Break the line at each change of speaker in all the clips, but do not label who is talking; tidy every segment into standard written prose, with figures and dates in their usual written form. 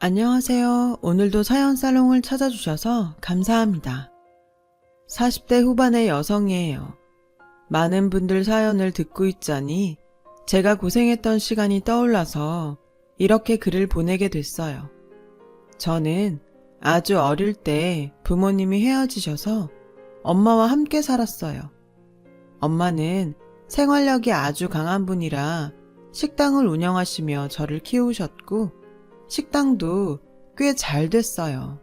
안녕하세요. 오늘도 사연 살롱을 찾아주셔서 감사합니다. 40대 후반의 여성이에요. 많은 분들 사연을 듣고 있자니 제가 고생했던 시간이 떠올라서 이렇게 글을 보내게 됐어요. 저는 아주 어릴 때 부모님이 헤어지셔서 엄마와 함께 살았어요. 엄마는 생활력이 아주 강한 분이라 식당을 운영하시며 저를 키우셨고 식당도 꽤 잘 됐어요.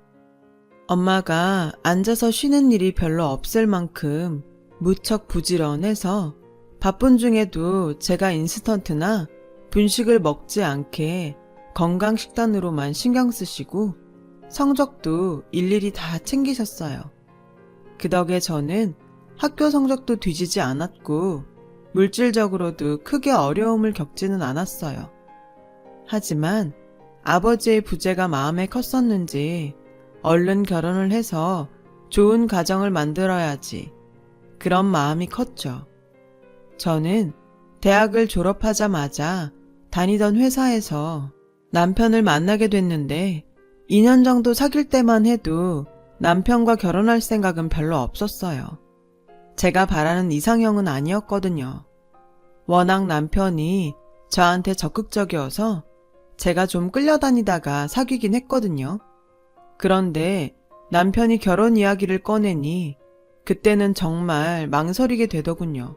엄마가 앉아서 쉬는 일이 별로 없을 만큼 무척 부지런해서 바쁜 중에도 제가 인스턴트나 분식을 먹지 않게 건강식단으로만 신경 쓰시고 성적도 일일이 다 챙기셨어요. 그 덕에 저는 학교 성적도 뒤지지 않았고 물질적으로도 크게 어려움을 겪지는 않았어요. 하지만 아버지의 부재가 마음에 컸었는지 얼른 결혼을 해서 좋은 가정을 만들어야지 그런 마음이 컸죠. 저는 대학을 졸업하자마자 다니던 회사에서 남편을 만나게 됐는데 2년 정도 사귈 때만 해도 남편과 결혼할 생각은 별로 없었어요. 제가 바라는 이상형은 아니었거든요. 워낙 남편이 저한테 적극적이어서 제가 좀 끌려다니다가 사귀긴 했거든요. 그런데 남편이 결혼 이야기를 꺼내니 그때는 정말 망설이게 되더군요.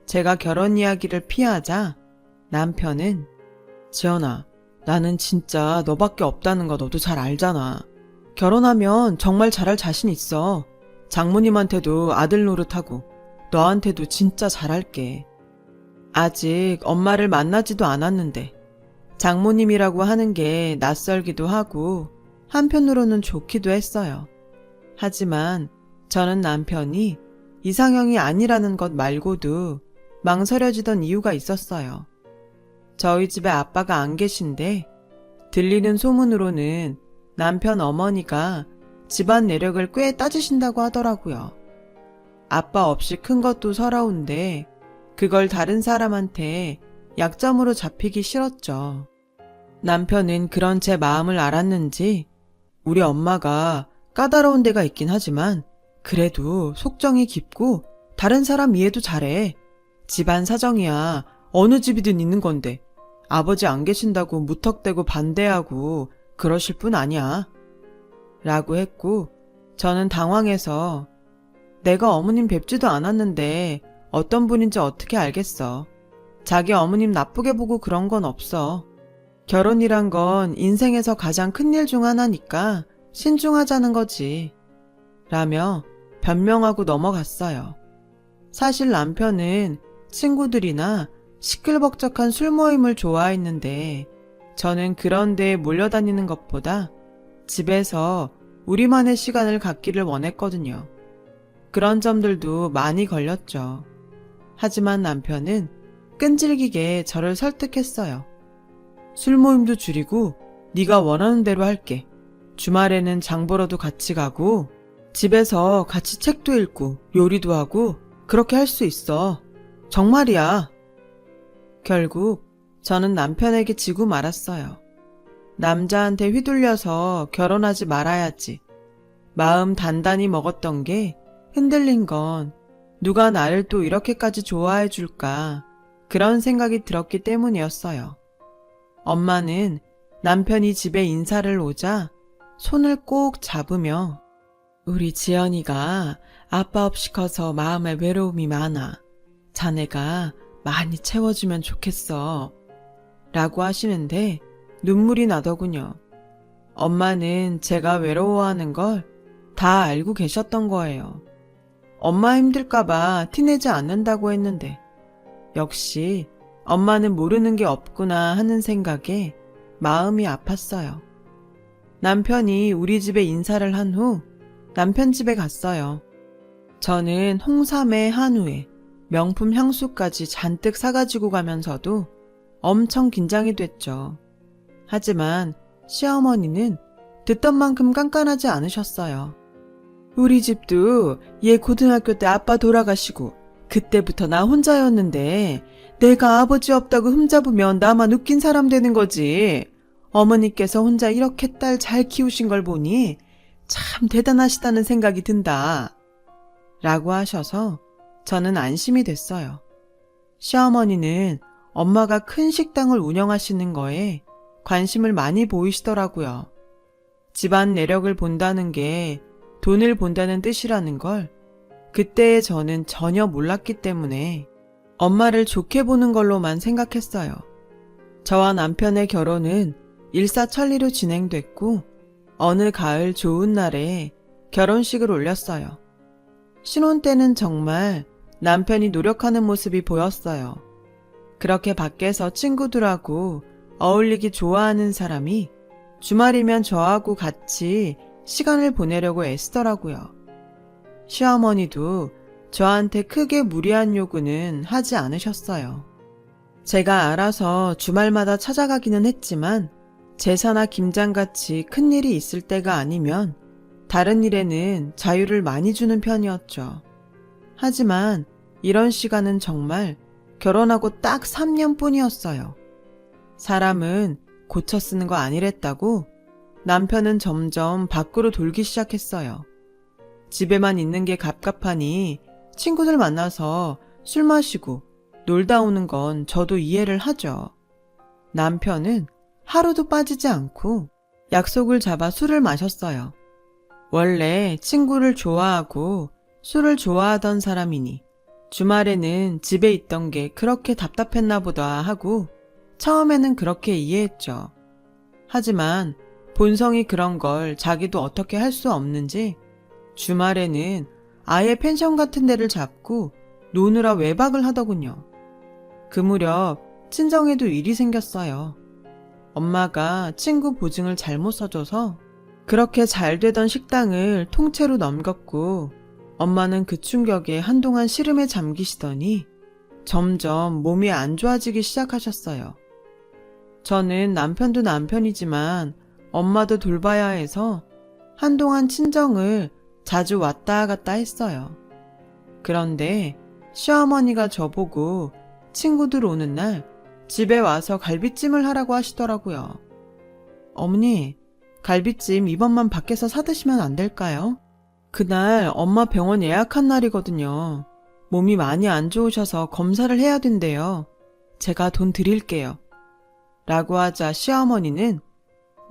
제가 결혼 이야기를 피하자 남편은 지연아, 나는 진짜 너밖에 없다는 거 너도 잘 알잖아. 결혼하면 정말 잘할 자신 있어. 장모님한테도 아들 노릇하고 너한테도 진짜 잘할게. 아직 엄마를 만나지도 않았는데 장모님이라고 하는 게 낯설기도 하고 한편으로는 좋기도 했어요. 하지만 저는 남편이 이상형이 아니라는 것 말고도 망설여지던 이유가 있었어요. 저희 집에 아빠가 안 계신데 들리는 소문으로는 남편 어머니가 집안 내력을 꽤 따지신다고 하더라고요. 아빠 없이 큰 것도 서러운데 그걸 다른 사람한테 약점으로 잡히기 싫었죠. 남편은 그런 제 마음을 알았는지 우리 엄마가 까다로운 데가 있긴 하지만 그래도 속정이 깊고 다른 사람 이해도 잘해. 집안 사정이야 어느 집이든 있는 건데 아버지 안 계신다고 무턱대고 반대하고 그러실 뿐 아니야. 라고 했고 저는 당황해서 내가 어머님 뵙지도 않았는데 어떤 분인지 어떻게 알겠어. 자기 어머님 나쁘게 보고 그런 건 없어. 결혼이란 건 인생에서 가장 큰 일 중 하나니까 신중하자는 거지. 라며 변명하고 넘어갔어요. 사실 남편은 친구들이나 시끌벅적한 술 모임을 좋아했는데 저는 그런 데에 몰려다니는 것보다 집에서 우리만의 시간을 갖기를 원했거든요. 그런 점들도 많이 걸렸죠. 하지만 남편은 끈질기게 저를 설득했어요. 술 모임도 줄이고 네가 원하는 대로 할게. 주말에는 장 보러도 같이 가고 집에서 같이 책도 읽고 요리도 하고 그렇게 할 수 있어. 정말이야. 결국 저는 남편에게 지고 말았어요. 남자한테 휘둘려서 결혼하지 말아야지. 마음 단단히 먹었던 게 흔들린 건 누가 나를 또 이렇게까지 좋아해 줄까 그런 생각이 들었기 때문이었어요. 엄마는 남편이 집에 인사를 오자 손을 꼭 잡으며 우리 지연이가 아빠 없이 커서 마음에 외로움이 많아. 자네가 많이 채워주면 좋겠어. 라고 하시는데 눈물이 나더군요. 엄마는 제가 외로워하는 걸 다 알고 계셨던 거예요. 엄마 힘들까봐 티내지 않는다고 했는데 역시 엄마는 모르는 게 없구나 하는 생각에 마음이 아팠어요. 남편이 우리 집에 인사를 한 후 남편 집에 갔어요. 저는 홍삼에 한우에 명품 향수까지 잔뜩 사가지고 가면서도 엄청 긴장이 됐죠. 하지만 시어머니는 듣던 만큼 깐깐하지 않으셨어요. 우리 집도 얘 고등학교 때 아빠 돌아가시고 그때부터 나 혼자였는데 내가 아버지 없다고 흠잡으면 나만 웃긴 사람 되는 거지. 어머니께서 혼자 이렇게 딸 잘 키우신 걸 보니 참 대단하시다는 생각이 든다. 라고 하셔서 저는 안심이 됐어요. 시어머니는 엄마가 큰 식당을 운영하시는 거에 관심을 많이 보이시더라고요. 집안 내력을 본다는 게 돈을 본다는 뜻이라는 걸 그때의 저는 전혀 몰랐기 때문에 엄마를 좋게 보는 걸로만 생각했어요. 저와 남편의 결혼은 일사천리로 진행됐고 어느 가을 좋은 날에 결혼식을 올렸어요. 신혼 때는 정말 남편이 노력하는 모습이 보였어요. 그렇게 밖에서 친구들하고 어울리기 좋아하는 사람이 주말이면 저하고 같이 시간을 보내려고 애쓰더라고요. 시어머니도 저한테 크게 무리한 요구는 하지 않으셨어요. 제가 알아서 주말마다 찾아가기는 했지만 제사나 김장같이 큰일이 있을 때가 아니면 다른 일에는 자유를 많이 주는 편이었죠. 하지만 이런 시간은 정말 결혼하고 딱 3년 뿐이었어요. 사람은 고쳐 쓰는 거 아니랬다고 남편은 점점 밖으로 돌기 시작했어요. 집에만 있는 게 갑갑하니 친구들 만나서 술 마시고 놀다 오는 건 저도 이해를 하죠. 남편은 하루도 빠지지 않고 약속을 잡아 술을 마셨어요. 원래 친구를 좋아하고 술을 좋아하던 사람이니 주말에는 집에 있던 게 그렇게 답답했나 보다 하고 처음에는 그렇게 이해했죠. 하지만 본성이 그런 걸 자기도 어떻게 할 수 없는지 주말에는 아예 펜션 같은 데를 잡고 노느라 외박을 하더군요. 그 무렵 친정에도 일이 생겼어요. 엄마가 친구 보증을 잘못 써줘서 그렇게 잘 되던 식당을 통째로 넘겼고 엄마는 그 충격에 한동안 시름에 잠기시더니 점점 몸이 안 좋아지기 시작하셨어요. 저는 남편도 남편이지만 엄마도 돌봐야 해서 한동안 친정을 자주 왔다 갔다 했어요. 그런데 시어머니가 저보고 친구들 오는 날 집에 와서 갈비찜을 하라고 하시더라고요. 어머니, 갈비찜 이번만 밖에서 사드시면 안 될까요? 그날 엄마 병원 예약한 날이거든요. 몸이 많이 안 좋으셔서 검사를 해야 된대요. 제가 돈 드릴게요. 라고 하자 시어머니는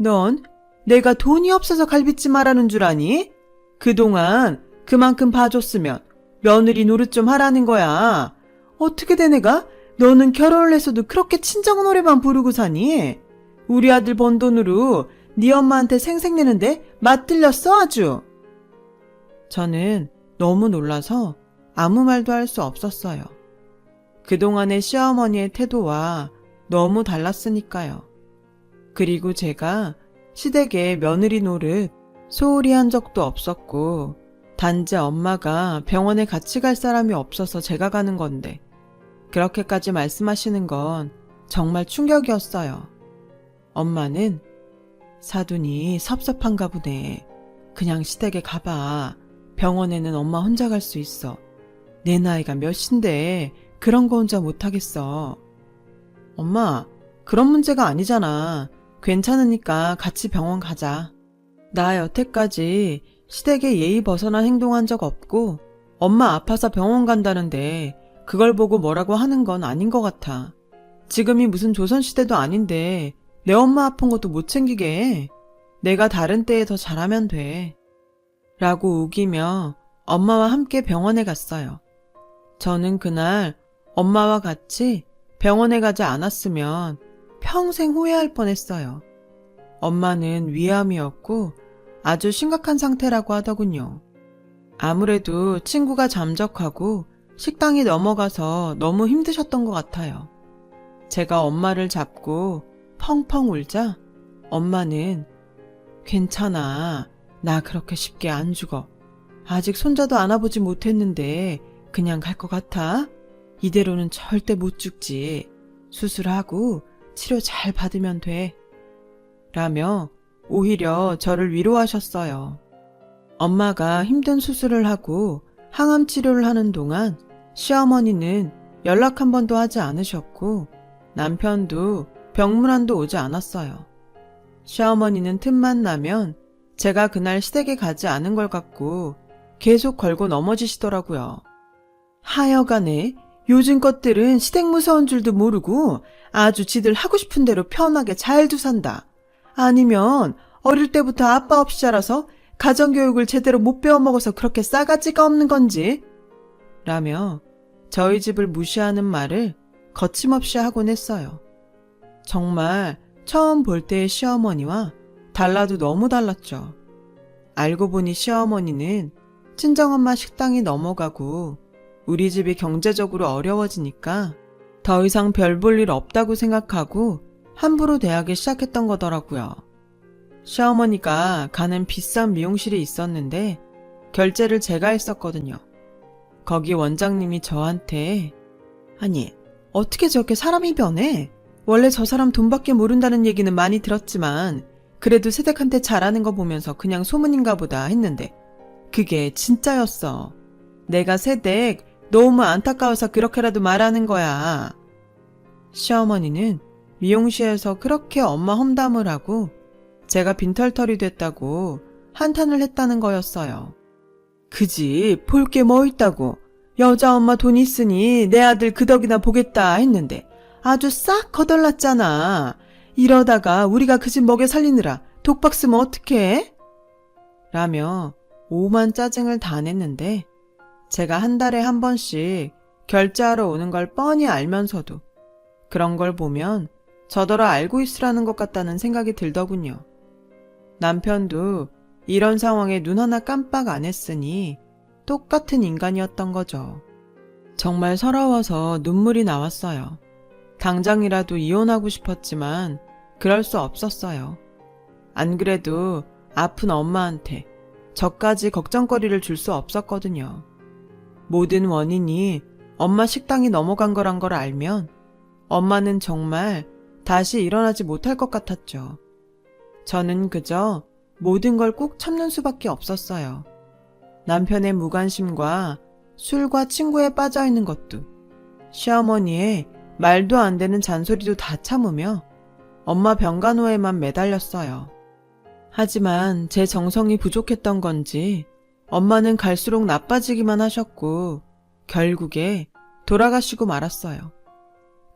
넌 내가 돈이 없어서 갈비찜 하라는 줄 아니? 그동안 그만큼 봐줬으면 며느리 노릇 좀 하라는 거야. 어떻게 된 애가 너는 결혼을 했어도 그렇게 친정 노래만 부르고 사니? 우리 아들 번 돈으로 네 엄마한테 생색내는데 맞들렸어 아주. 저는 너무 놀라서 아무 말도 할 수 없었어요. 그동안의 시어머니의 태도와 너무 달랐으니까요. 그리고 제가 시댁에 며느리 노릇 소홀히 한 적도 없었고 단지 엄마가 병원에 같이 갈 사람이 없어서 제가 가는 건데 그렇게까지 말씀하시는 건 정말 충격이었어요. 엄마는 사돈이 섭섭한가 보네. 그냥 시댁에 가봐. 병원에는 엄마 혼자 갈 수 있어. 내 나이가 몇인데 그런 거 혼자 못하겠어. 엄마, 그런 문제가 아니잖아. 괜찮으니까 같이 병원 가자. 나 여태까지 시댁에 예의 벗어난 행동한 적 없고 엄마 아파서 병원 간다는데 그걸 보고 뭐라고 하는 건 아닌 것 같아. 지금이 무슨 조선시대도 아닌데 내 엄마 아픈 것도 못 챙기게 해. 내가 다른 때에 더 잘하면 돼. 라고 우기며 엄마와 함께 병원에 갔어요. 저는 그날 엄마와 같이 병원에 가지 않았으면 평생 후회할 뻔했어요. 엄마는 위암이었고 아주 심각한 상태라고 하더군요. 아무래도 친구가 잠적하고 식당이 넘어가서 너무 힘드셨던 것 같아요. 제가 엄마를 잡고 펑펑 울자 엄마는 괜찮아. 나 그렇게 쉽게 안 죽어. 아직 손자도 안아보지 못했는데 그냥 갈 것 같아? 이대로는 절대 못 죽지. 수술하고 치료 잘 받으면 돼. 라며 오히려 저를 위로하셨어요. 엄마가 힘든 수술을 하고 항암 치료를 하는 동안 시어머니는 연락 한 번도 하지 않으셨고 남편도 병문안도 오지 않았어요. 시어머니는 틈만 나면 제가 그날 시댁에 가지 않은 걸 갖고 계속 걸고 넘어지시더라고요. 하여간에 요즘 것들은 시댁 무서운 줄도 모르고 아주 지들 하고 싶은 대로 편하게 잘도 산다. 아니면 어릴 때부터 아빠 없이 자라서 가정교육을 제대로 못 배워먹어서 그렇게 싸가지가 없는 건지 라며 저희 집을 무시하는 말을 거침없이 하곤 했어요. 정말 처음 볼 때의 시어머니와 달라도 너무 달랐죠. 알고 보니 시어머니는 친정엄마 식당이 넘어가고 우리 집이 경제적으로 어려워지니까 더 이상 별 볼 일 없다고 생각하고 함부로 대하기 시작했던 거더라고요. 시어머니가 가는 비싼 미용실이 있었는데 결제를 제가 했었거든요. 거기 원장님이 저한테 아니 어떻게 저렇게 사람이 변해? 원래 저 사람 돈밖에 모른다는 얘기는 많이 들었지만 그래도 새댁한테 잘하는 거 보면서 그냥 소문인가 보다 했는데 그게 진짜였어. 내가 새댁 너무 안타까워서 그렇게라도 말하는 거야. 시어머니는 미용실에서 그렇게 엄마 험담을 하고 제가 빈털털이 됐다고 한탄을 했다는 거였어요. 그지 볼 게 뭐 있다고. 여자 엄마 돈 있으니 내 아들 그 덕이나 보겠다 했는데 아주 싹 거덜났잖아. 이러다가 우리가 그 집 먹여 살리느라 독박 쓰면 어떡해? 라며 오만 짜증을 다 냈는데 제가 한 달에 한 번씩 결제하러 오는 걸 뻔히 알면서도 그런 걸 보면 저더러 알고 있으라는 것 같다는 생각이 들더군요. 남편도 이런 상황에 눈 하나 깜빡 안 했으니 똑같은 인간이었던 거죠. 정말 서러워서 눈물이 나왔어요. 당장이라도 이혼하고 싶었지만 그럴 수 없었어요. 안 그래도 아픈 엄마한테 저까지 걱정거리를 줄 수 없었거든요. 모든 원인이 엄마 식당이 넘어간 거란 걸 알면 엄마는 정말 다시 일어나지 못할 것 같았죠. 저는 그저 모든 걸 꾹 참는 수밖에 없었어요. 남편의 무관심과 술과 친구에 빠져있는 것도, 시어머니의 말도 안 되는 잔소리도 다 참으며 엄마 병간호에만 매달렸어요. 하지만 제 정성이 부족했던 건지 엄마는 갈수록 나빠지기만 하셨고 결국에 돌아가시고 말았어요.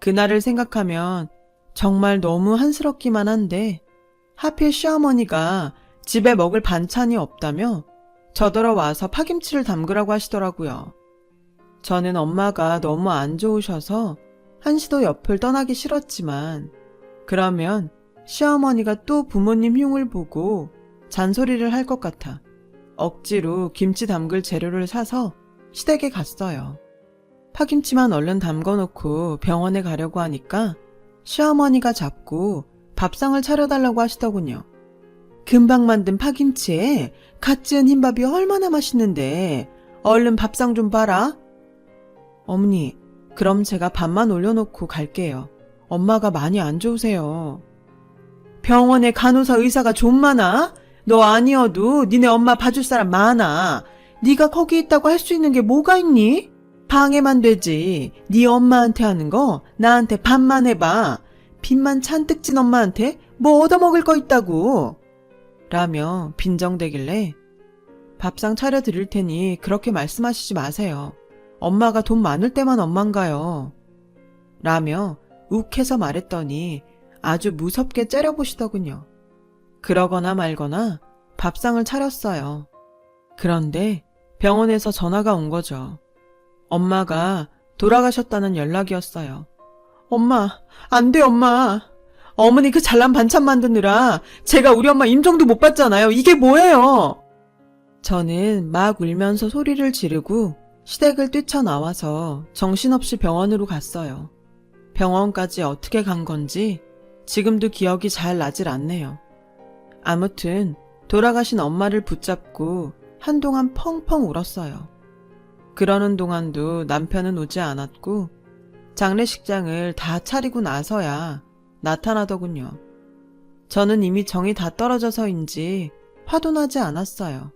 그날을 생각하면 정말 너무 한스럽기만 한데 하필 시어머니가 집에 먹을 반찬이 없다며 저더러 와서 파김치를 담그라고 하시더라고요. 저는 엄마가 너무 안 좋으셔서 한시도 옆을 떠나기 싫었지만 그러면 시어머니가 또 부모님 흉을 보고 잔소리를 할 것 같아 억지로 김치 담글 재료를 사서 시댁에 갔어요. 파김치만 얼른 담궈놓고 병원에 가려고 하니까 시어머니가 자꾸 밥상을 차려달라고 하시더군요. 금방 만든 파김치에 갓 지은 흰밥이 얼마나 맛있는데 얼른 밥상 좀 봐라. 어머니, 그럼 제가 밥만 올려놓고 갈게요. 엄마가 많이 안 좋으세요. 병원에 간호사 의사가 좀 많아? 너 아니어도 니네 엄마 봐줄 사람 많아. 네가 거기 있다고 할 수 있는 게 뭐가 있니? 방해만 되지. 네 엄마한테 하는 거 나한테 반만 해봐. 빚만 잔뜩 진 엄마한테 뭐 얻어먹을 거 있다고. 라며 빈정대길래 밥상 차려드릴 테니 그렇게 말씀하시지 마세요. 엄마가 돈 많을 때만 엄만가요. 라며 욱해서 말했더니 아주 무섭게 째려보시더군요. 그러거나 말거나 밥상을 차렸어요. 그런데 병원에서 전화가 온 거죠. 엄마가 돌아가셨다는 연락이었어요. 엄마, 안 돼 엄마. 어머니 그 잘난 반찬 만드느라 제가 우리 엄마 임종도 못 봤잖아요. 이게 뭐예요? 저는 막 울면서 소리를 지르고 시댁을 뛰쳐나와서 정신없이 병원으로 갔어요. 병원까지 어떻게 간 건지 지금도 기억이 잘 나질 않네요. 아무튼 돌아가신 엄마를 붙잡고 한동안 펑펑 울었어요. 그러는 동안도 남편은 오지 않았고 장례식장을 다 차리고 나서야 나타나더군요. 저는 이미 정이 다 떨어져서인지 화도 나지 않았어요.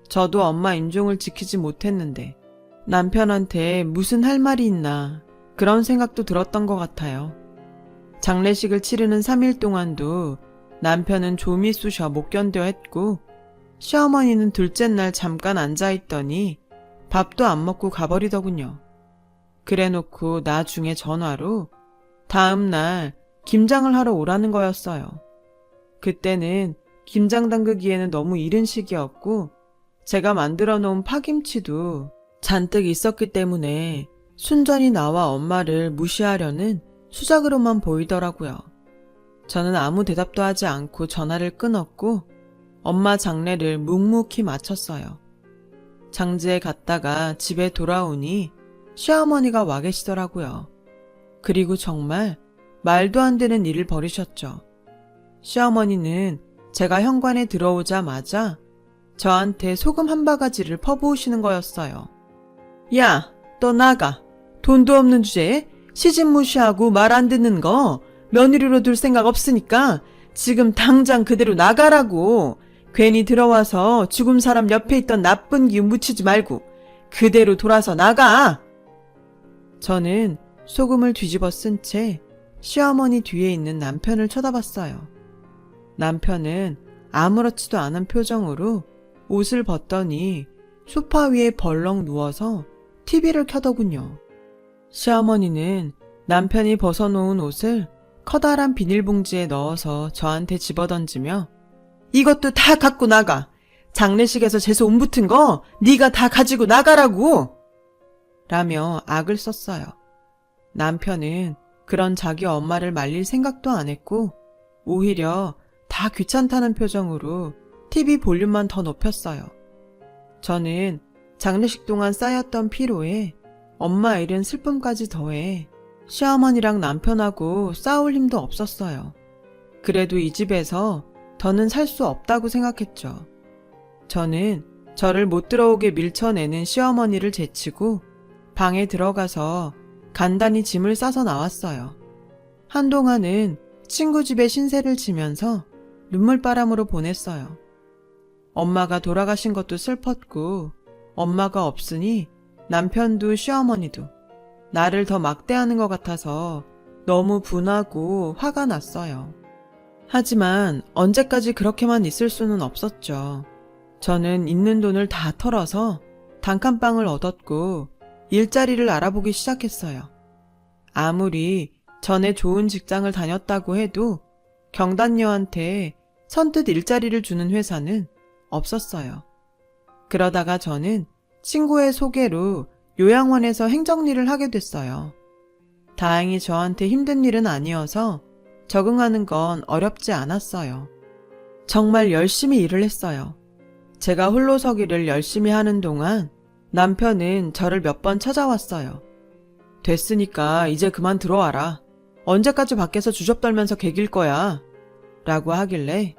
저도 엄마 임종을 지키지 못했는데 남편한테 무슨 할 말이 있나 그런 생각도 들었던 것 같아요. 장례식을 치르는 3일 동안도 남편은 좀이 쑤셔 못 견뎌 했고 시어머니는 둘째 날 잠깐 앉아있더니 밥도 안 먹고 가버리더군요. 그래놓고 나중에 전화로 다음 날 김장을 하러 오라는 거였어요. 그때는 김장 담그기에는 너무 이른 시기였고 제가 만들어 놓은 파김치도 잔뜩 있었기 때문에 순전히 나와 엄마를 무시하려는 수작으로만 보이더라고요. 저는 아무 대답도 하지 않고 전화를 끊었고 엄마 장례를 묵묵히 마쳤어요. 장지에 갔다가 집에 돌아오니 시어머니가 와 계시더라고요. 그리고 정말 말도 안 되는 일을 벌이셨죠. 시어머니는 제가 현관에 들어오자마자 저한테 소금 한 바가지를 퍼부으시는 거였어요. 야, 너 나가. 돈도 없는 주제에 시집 무시하고 말 안 듣는 거 며느리로 둘 생각 없으니까 지금 당장 그대로 나가라고. 괜히 들어와서 죽은 사람 옆에 있던 나쁜 기운 묻히지 말고 그대로 돌아서 나가. 저는 소금을 뒤집어 쓴 채 시어머니 뒤에 있는 남편을 쳐다봤어요. 남편은 아무렇지도 않은 표정으로 옷을 벗더니 소파 위에 벌렁 누워서 TV를 켜더군요. 시어머니는 남편이 벗어놓은 옷을 커다란 비닐봉지에 넣어서 저한테 집어던지며 이것도 다 갖고 나가. 장례식에서 재수 온 붙은 거 네가 다 가지고 나가라고. 라며 악을 썼어요. 남편은 그런 자기 엄마를 말릴 생각도 안 했고 오히려 다 귀찮다는 표정으로 TV 볼륨만 더 높였어요. 저는 장례식 동안 쌓였던 피로에 엄마 잃은 슬픔까지 더해 시어머니랑 남편하고 싸울 힘도 없었어요. 그래도 이 집에서 더는 살 수 없다고 생각했죠. 저는 저를 못 들어오게 밀쳐내는 시어머니를 제치고 방에 들어가서 간단히 짐을 싸서 나왔어요. 한동안은 친구 집에 신세를 지면서 눈물바람으로 보냈어요. 엄마가 돌아가신 것도 슬펐고 엄마가 없으니 남편도 시어머니도 나를 더 막대하는 것 같아서 너무 분하고 화가 났어요. 하지만 언제까지 그렇게만 있을 수는 없었죠. 저는 있는 돈을 다 털어서 단칸방을 얻었고 일자리를 알아보기 시작했어요. 아무리 전에 좋은 직장을 다녔다고 해도 경단녀한테 선뜻 일자리를 주는 회사는 없었어요. 그러다가 저는 친구의 소개로 요양원에서 행정일을 하게 됐어요. 다행히 저한테 힘든 일은 아니어서 적응하는 건 어렵지 않았어요. 정말 열심히 일을 했어요. 제가 홀로 서기를 열심히 하는 동안 남편은 저를 몇 번 찾아왔어요. 됐으니까 이제 그만 들어와라. 언제까지 밖에서 주접 떨면서 개길 거야. 라고 하길래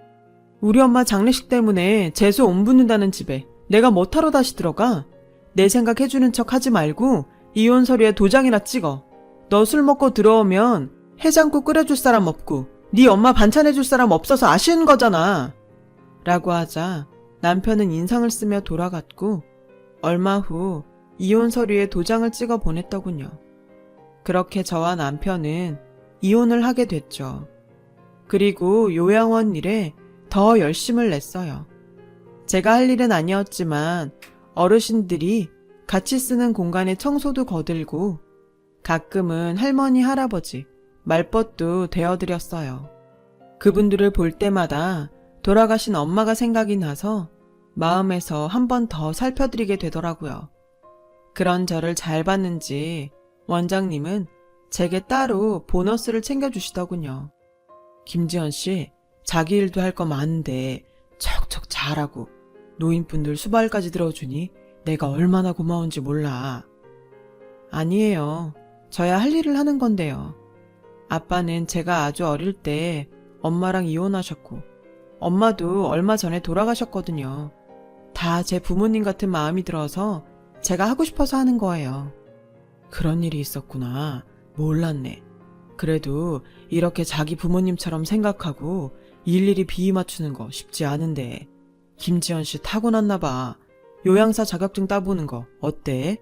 우리 엄마 장례식 때문에 재수 온 붙는다는 집에 내가 뭐하러 다시 들어가? 내 생각 해주는 척 하지 말고 이혼 서류에 도장이나 찍어. 너 술 먹고 들어오면 해장국 끓여줄 사람 없고 네 엄마 반찬 해줄 사람 없어서 아쉬운 거잖아. 라고 하자 남편은 인상을 쓰며 돌아갔고 얼마 후 이혼 서류에 도장을 찍어 보냈더군요. 그렇게 저와 남편은 이혼을 하게 됐죠. 그리고 요양원 일에 더 열심을 냈어요. 제가 할 일은 아니었지만 어르신들이 같이 쓰는 공간에 청소도 거들고 가끔은 할머니, 할아버지, 말벗도 대어드렸어요. 그분들을 볼 때마다 돌아가신 엄마가 생각이 나서 마음에서 한 번 더 살펴드리게 되더라고요. 그런 저를 잘 봤는지 원장님은 제게 따로 보너스를 챙겨주시더군요. 김지연 씨, 자기 일도 할 거 많은데 척척 잘하고 노인분들 수발까지 들어주니 내가 얼마나 고마운지 몰라. 아니에요. 저야 할 일을 하는 건데요. 아빠는 제가 아주 어릴 때 엄마랑 이혼하셨고 엄마도 얼마 전에 돌아가셨거든요. 다 제 부모님 같은 마음이 들어서 제가 하고 싶어서 하는 거예요. 그런 일이 있었구나. 몰랐네. 그래도 이렇게 자기 부모님처럼 생각하고 일일이 비위 맞추는 거 쉽지 않은데 김지연 씨 타고났나 봐. 요양사 자격증 따보는 거 어때?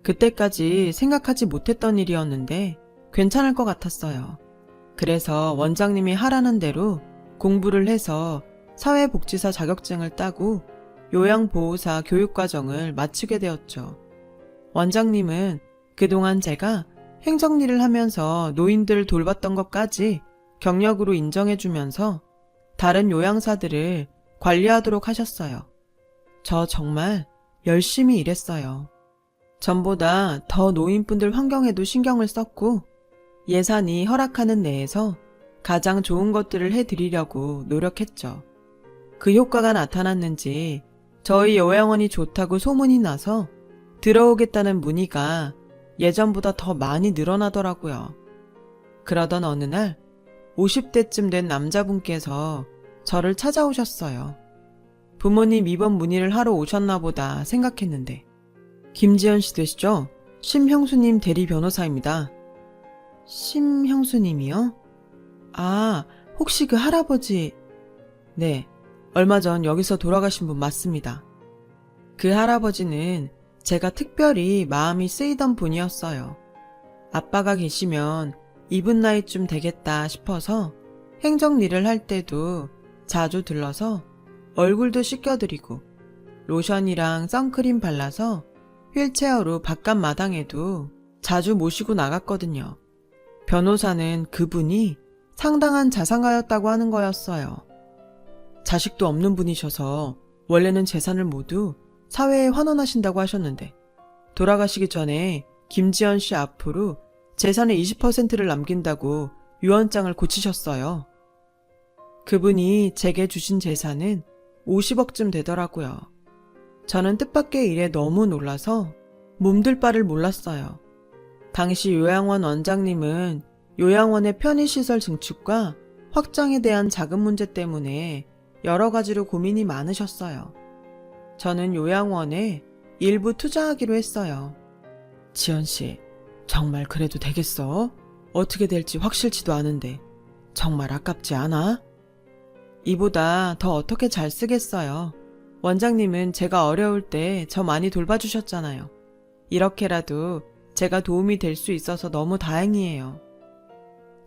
그때까지 생각하지 못했던 일이었는데 괜찮을 것 같았어요. 그래서 원장님이 하라는 대로 공부를 해서 사회복지사 자격증을 따고 요양보호사 교육과정을 마치게 되었죠. 원장님은 그동안 제가 행정일을 하면서 노인들을 돌봤던 것까지 경력으로 인정해주면서 다른 요양사들을 관리하도록 하셨어요. 저 정말 열심히 일했어요. 전보다 더 노인분들 환경에도 신경을 썼고 예산이 허락하는 내에서 가장 좋은 것들을 해드리려고 노력했죠. 그 효과가 나타났는지 저희 요양원이 좋다고 소문이 나서 들어오겠다는 문의가 예전보다 더 많이 늘어나더라고요. 그러던 어느 날 50대쯤 된 남자분께서 저를 찾아오셨어요. 부모님 입원 문의를 하러 오셨나 보다 생각했는데 김지연 씨 되시죠? 심형수님 대리 변호사입니다. 심형수님이요? 아, 혹시 그 할아버지... 네, 얼마 전 여기서 돌아가신 분 맞습니다. 그 할아버지는 제가 특별히 마음이 쓰이던 분이었어요. 아빠가 계시면 이분 나이쯤 되겠다 싶어서 행정일을 할 때도 자주 들러서 얼굴도 씻겨드리고 로션이랑 선크림 발라서 휠체어로 바깥 마당에도 자주 모시고 나갔거든요. 변호사는 그분이 상당한 자산가였다고 하는 거였어요. 자식도 없는 분이셔서 원래는 재산을 모두 사회에 환원하신다고 하셨는데 돌아가시기 전에 김지연 씨 앞으로 재산의 20%를 남긴다고 유언장을 고치셨어요. 그분이 제게 주신 재산은 50억쯤 되더라고요. 저는 뜻밖의 일에 너무 놀라서 몸둘 바를 몰랐어요. 당시 요양원 원장님은 요양원의 편의시설 증축과 확장에 대한 자금 문제 때문에 여러 가지로 고민이 많으셨어요. 저는 요양원에 일부 투자하기로 했어요. 지연씨, 정말 그래도 되겠어? 어떻게 될지 확실치도 않은데 정말 아깝지 않아? 이보다 더 어떻게 잘 쓰겠어요. 원장님은 제가 어려울 때 저 많이 돌봐주셨잖아요. 이렇게라도 제가 도움이 될 수 있어서 너무 다행이에요.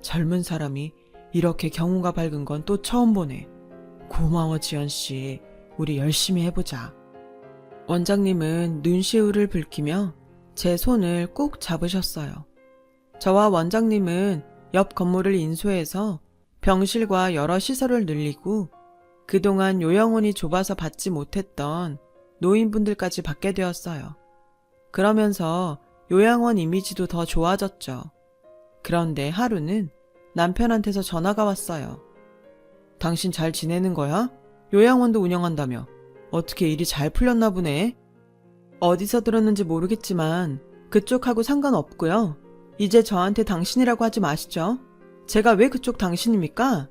젊은 사람이 이렇게 경우가 밝은 건 또 처음 보네. 고마워 지연씨. 우리 열심히 해보자. 원장님은 눈시울을 붉히며 제 손을 꼭 잡으셨어요. 저와 원장님은 옆 건물을 인수해서 병실과 여러 시설을 늘리고 그동안 요양원이 좁아서 받지 못했던 노인분들까지 받게 되었어요. 그러면서 요양원 이미지도 더 좋아졌죠. 그런데 하루는 남편한테서 전화가 왔어요. 당신 잘 지내는 거야? 요양원도 운영한다며. 어떻게 일이 잘 풀렸나 보네. 어디서 들었는지 모르겠지만 그쪽하고 상관없고요. 이제 저한테 당신이라고 하지 마시죠. 제가 왜 그쪽 당신입니까?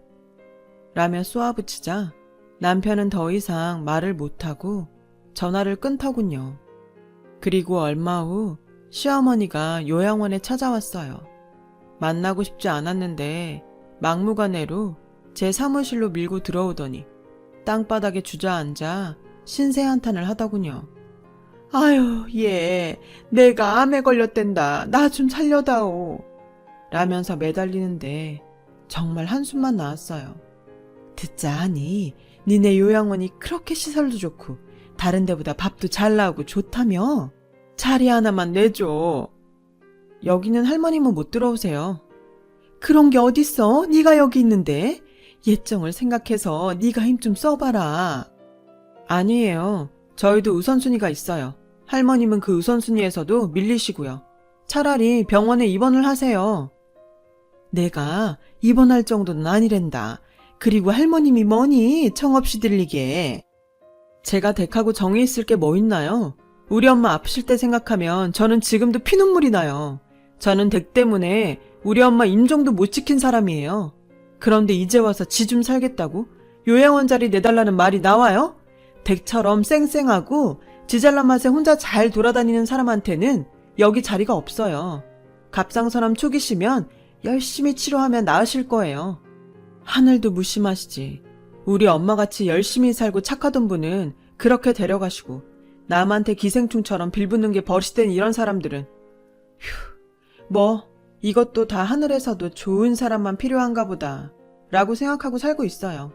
라며 쏘아붙이자 남편은 더 이상 말을 못하고 전화를 끊더군요. 그리고 얼마 후 시어머니가 요양원에 찾아왔어요. 만나고 싶지 않았는데 막무가내로 제 사무실로 밀고 들어오더니 땅바닥에 주저앉아 신세 한탄을 하더군요. 아유, 얘 내가 암에 걸렸댄다. 나 좀 살려다오. 라면서 매달리는데 정말 한숨만 나왔어요. 듣자 하니 니네 요양원이 그렇게 시설도 좋고 다른 데보다 밥도 잘 나오고 좋다며? 자리 하나만 내줘. 여기는 할머님은 못 들어오세요. 그런 게 어딨어? 네가 여기 있는데. 예정을 생각해서 네가 힘 좀 써봐라. 아니에요. 저희도 우선순위가 있어요. 할머님은 그 우선순위에서도 밀리시고요. 차라리 병원에 입원을 하세요. 내가 입원할 정도는 아니랜다. 그리고 할머님이 뭐니 청없이 들리게. 제가 댁하고 정이 있을 게 뭐 있나요? 우리 엄마 아프실 때 생각하면 저는 지금도 피눈물이 나요. 저는 댁 때문에 우리 엄마 임종도 못 지킨 사람이에요. 그런데 이제 와서 지 좀 살겠다고 요양원 자리 내달라는 말이 나와요? 댁처럼 쌩쌩하고 지 잘난 맛에 혼자 잘 돌아다니는 사람한테는 여기 자리가 없어요. 갑상선암 초기시면 열심히 치료하면 나으실 거예요. 하늘도 무심하시지. 우리 엄마같이 열심히 살고 착하던 분은 그렇게 데려가시고 남한테 기생충처럼 빌붙는 게 버릇된 이런 사람들은 휴, 뭐 이것도 다 하늘에서도 좋은 사람만 필요한가 보다. 라고 생각하고 살고 있어요.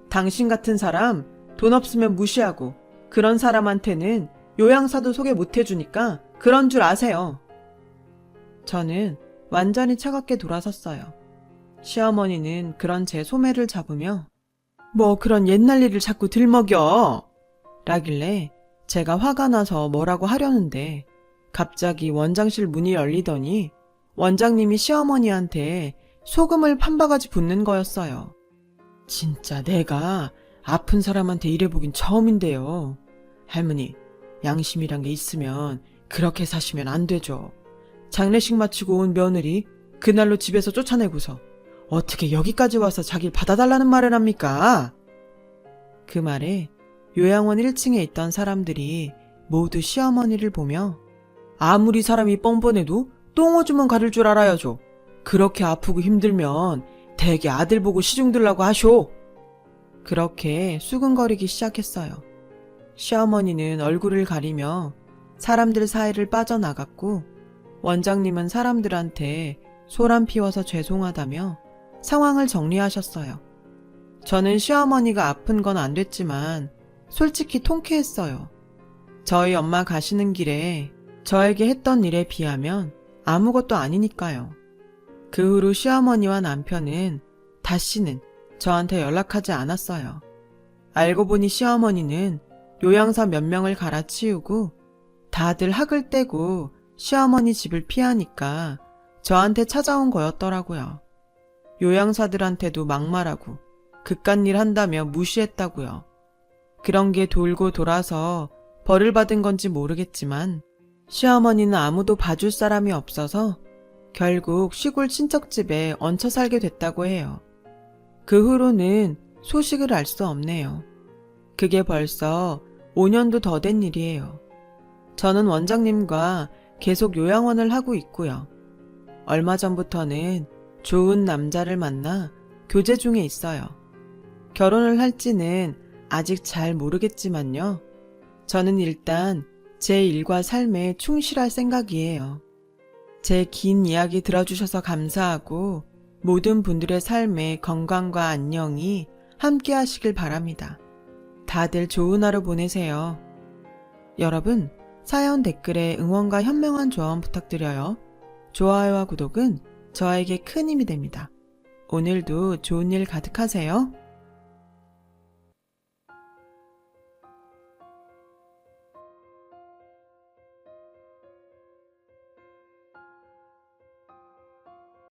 당신 같은 사람 돈 없으면 무시하고 그런 사람한테는 요양사도 소개 못 해주니까 그런 줄 아세요. 저는 완전히 차갑게 돌아섰어요. 시어머니는 그런 제 소매를 잡으며 뭐 그런 옛날 일을 자꾸 들먹여 라길래 제가 화가 나서 뭐라고 하려는데 갑자기 원장실 문이 열리더니 원장님이 시어머니한테 소금을 판바가지 붓는 거였어요. 진짜 내가 아픈 사람한테 이래보긴 처음인데요. 할머니, 양심이란 게 있으면 그렇게 사시면 안 되죠. 장례식 마치고 온 며느리 그날로 집에서 쫓아내고서 어떻게 여기까지 와서 자기를 받아달라는 말을 합니까? 그 말에 요양원 1층에 있던 사람들이 모두 시어머니를 보며 아무리 사람이 뻔뻔해도 똥오줌은 가릴 줄 알아야죠. 그렇게 아프고 힘들면 대개 아들 보고 시중 들라고 하쇼. 그렇게 수근거리기 시작했어요. 시어머니는 얼굴을 가리며 사람들 사이를 빠져나갔고 원장님은 사람들한테 소란 피워서 죄송하다며 상황을 정리하셨어요. 저는 시어머니가 아픈 건 안 됐지만 솔직히 통쾌했어요. 저희 엄마 가시는 길에 저에게 했던 일에 비하면 아무것도 아니니까요. 그 후로 시어머니와 남편은 다시는 저한테 연락하지 않았어요. 알고 보니 시어머니는 요양사 몇 명을 갈아치우고 다들 학을 떼고 시어머니 집을 피하니까 저한테 찾아온 거였더라고요. 요양사들한테도 막말하고 그깟일 한다며 무시했다고요. 그런 게 돌고 돌아서 벌을 받은 건지 모르겠지만 시어머니는 아무도 봐줄 사람이 없어서 결국 시골 친척집에 얹혀 살게 됐다고 해요. 그 후로는 소식을 알 수 없네요. 그게 벌써 5년도 더 된 일이에요. 저는 원장님과 계속 요양원을 하고 있고요. 얼마 전부터는 좋은 남자를 만나 교제 중에 있어요. 결혼을 할지는 아직 잘 모르겠지만요. 저는 일단 제 일과 삶에 충실할 생각이에요. 제 긴 이야기 들어주셔서 감사하고 모든 분들의 삶에 건강과 안녕이 함께 하시길 바랍니다. 다들 좋은 하루 보내세요. 여러분, 사연 댓글에 응원과 현명한 조언 부탁드려요. 좋아요와 구독은 저에게 큰 힘이 됩니다. 오늘도 좋은 일 가득하세요.